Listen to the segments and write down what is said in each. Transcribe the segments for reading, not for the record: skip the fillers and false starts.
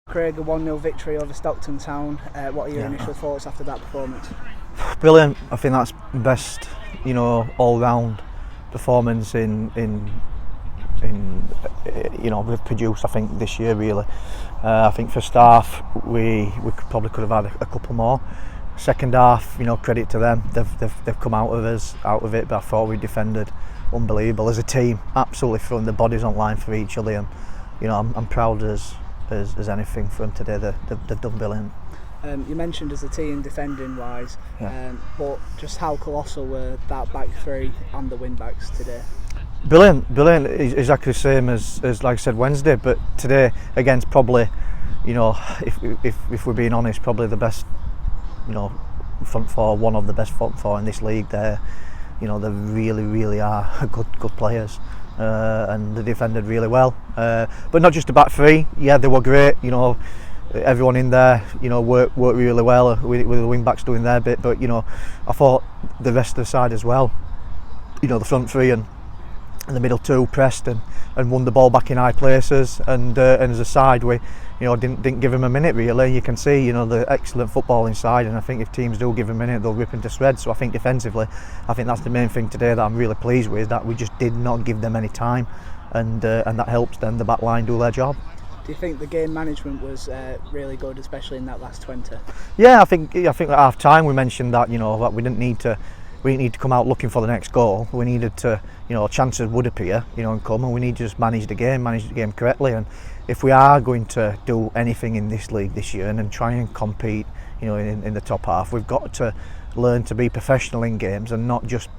Craig, a 1-0 victory over Stockton Town. What are your initial thoughts after that performance? Brilliant. I think that's best, all-round performance in we've produced. I think this year really. I think for staff we could have had a couple more. Second half, credit to them. They've come out of it. But I thought we defended unbelievable as a team. Absolutely throwing the bodies on line for each other, and I'm proud as anything for them today. They've done brilliant. You mentioned as a team defending wise, but just how colossal were that back three and the wing backs today? Brilliant. Exactly the same as like I said Wednesday, but today against probably, if we're being honest, probably the best, front four, one of the best front four in this league. They really are good players. And they defended really well, but not just the back three. Yeah, they were great. Everyone in there, worked really well with the wing backs doing their bit. But I thought the rest of the side as well. The front three and the middle two pressed and won the ball back in high places. And as a side, we didn't give them a minute really. You can see the excellent football inside, and I think if teams do give them a minute, they'll rip into shreds. So I think defensively, I think that's the main thing today that I'm really pleased with, that we just did not give them any time, and that helps then the back line do their job. Do you think the game management was really good, especially in that last 20? Yeah, I think at half time we mentioned that that we didn't need to come out looking for the next goal. We needed to, chances would appear, and come, and we need to just manage the game correctly. And if we are going to do anything in this league this year and try and compete, in the top half, we've got to learn to be professional in games and not just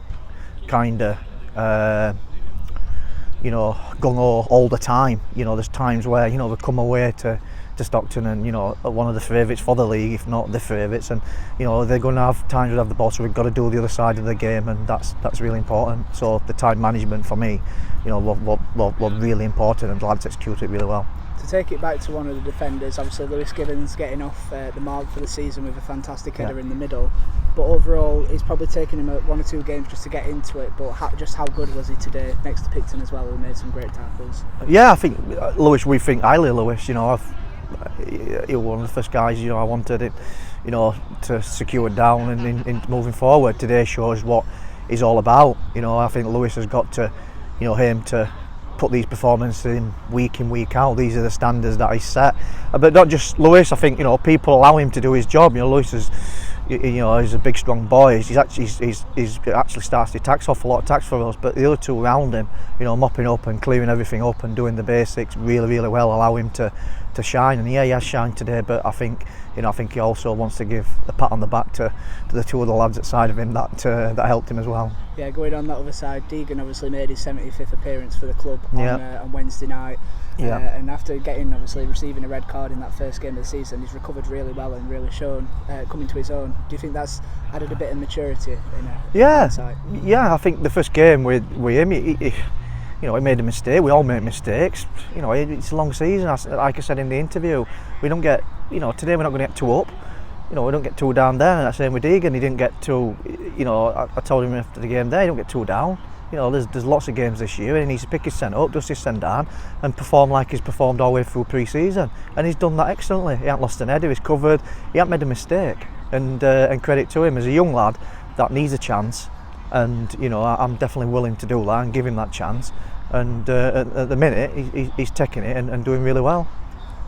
kind of, gung-ho all the time. There's times where we come away to Stockton and one of the favourites for the league, if not the favourites, and they're going to have times we have the ball, so we've got to do the other side of the game, and that's really important. So the time management for me, was really important, and the lads executed it really well. To take it back to one of the defenders, obviously Lewis Gibbons getting off the mark for the season with a fantastic header in the middle, but overall it's probably taken him 1 or 2 games just to get into it. But how good was he today next to Picton as well, who made some great tackles? Yeah, I think Lewis, we think highly of Lewis. He was one of the first guys I wanted it, to secure down and in moving forward. Today shows what he's all about. I think Lewis has got to, aim to put these performances in week out. These are the standards that he's set. But not just Lewis. I think people allow him to do his job. Lewis is, he's a big strong boy. He's actually starts to tax off a lot of tax for us. But the other two around him, mopping up and clearing everything up and doing the basics really well, allow him to shine. And he has shined today. But I think he also wants to give a pat on the back to the two other lads outside of him that helped him as well. Yeah, going on that other side, Deegan obviously made his 75th appearance for the club on Wednesday night. And after receiving a red card in that first game of the season, he's recovered really well and really shown coming to his own. Do you think that's added a bit of maturity in hindsight? Yeah, I think the first game with him, he made a mistake. We all make mistakes. It's a long season. Like I said in the interview, we don't get, today we're not going to get 2 up. We don't get 2 down there. And that's the same with Deegan. He didn't get 2. I told him after the game there, he don't get 2 down. There's lots of games this year, and he needs to pick his send up, dust his send down, and perform like he's performed all the way through pre-season. And he's done that excellently. He hasn't lost an header. He's covered. He hasn't made a mistake. And credit to him as a young lad that needs a chance. And I'm definitely willing to do that and give him that chance. And at the minute, he's taking it and doing really well.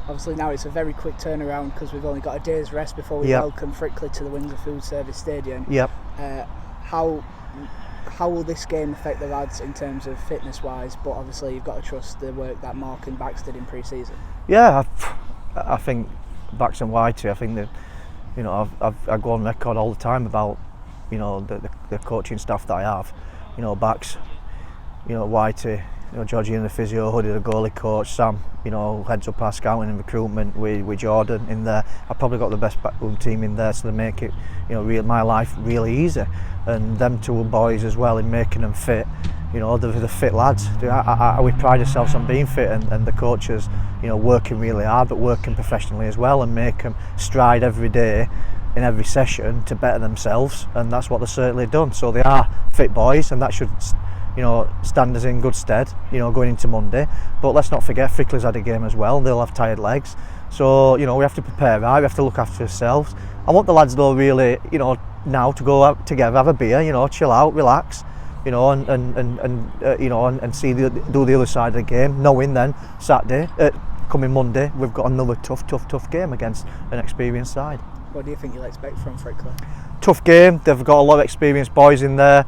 Obviously now it's a very quick turnaround because we've only got a day's rest before we welcome Frickley to the Windsor Food Service Stadium. How will this game affect the lads in terms of fitness wise? But obviously you've got to trust the work that Mark and Bax did in pre-season. Yeah, I think Bax and Whitey, I think that I go on record all the time about the coaching staff that I have. Bax, Whitey, Georgie and the physio, Hoodie the goalie coach, Sam, heads up our scouting and recruitment with Jordan in there. I've probably got the best backroom team in there, so they make it, my life really easy. And them 2 boys as well in making them fit. They're the fit lads. We pride ourselves on being fit, and the coaches, working really hard, but working professionally as well, and make them stride every day in every session to better themselves. And that's what they've certainly done. So they are fit boys, and that should stand us in good stead, going into Monday. But let's not forget Frickley's had a game as well. They'll have tired legs. So you know, we have to prepare right, we have to look after ourselves. I want the lads though really, you know, now to go out together, have a beer, you know, chill out, relax, you know, and see do the other side of the game, knowing then Saturday, coming Monday, we've got another tough game against an experienced side. What do you think you'll expect from Frickley? Tough game. They've got a lot of experienced boys in there.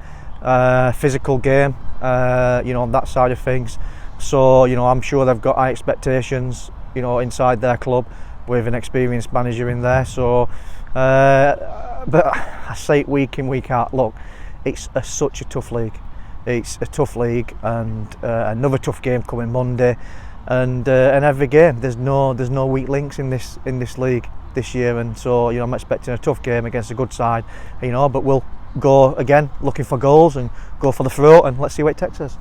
Physical game, you know, on that side of things. So you know, I'm sure they've got high expectations, you know, inside their club with an experienced manager in there. So, but I say it week in, week out. Look, it's such a tough league. It's a tough league, and another tough game coming Monday, and every game there's no weak links in this league this year, and so you know, I'm expecting a tough game against a good side, you know, but we'll go again looking for goals and go for the throat, and let's see where it takes us.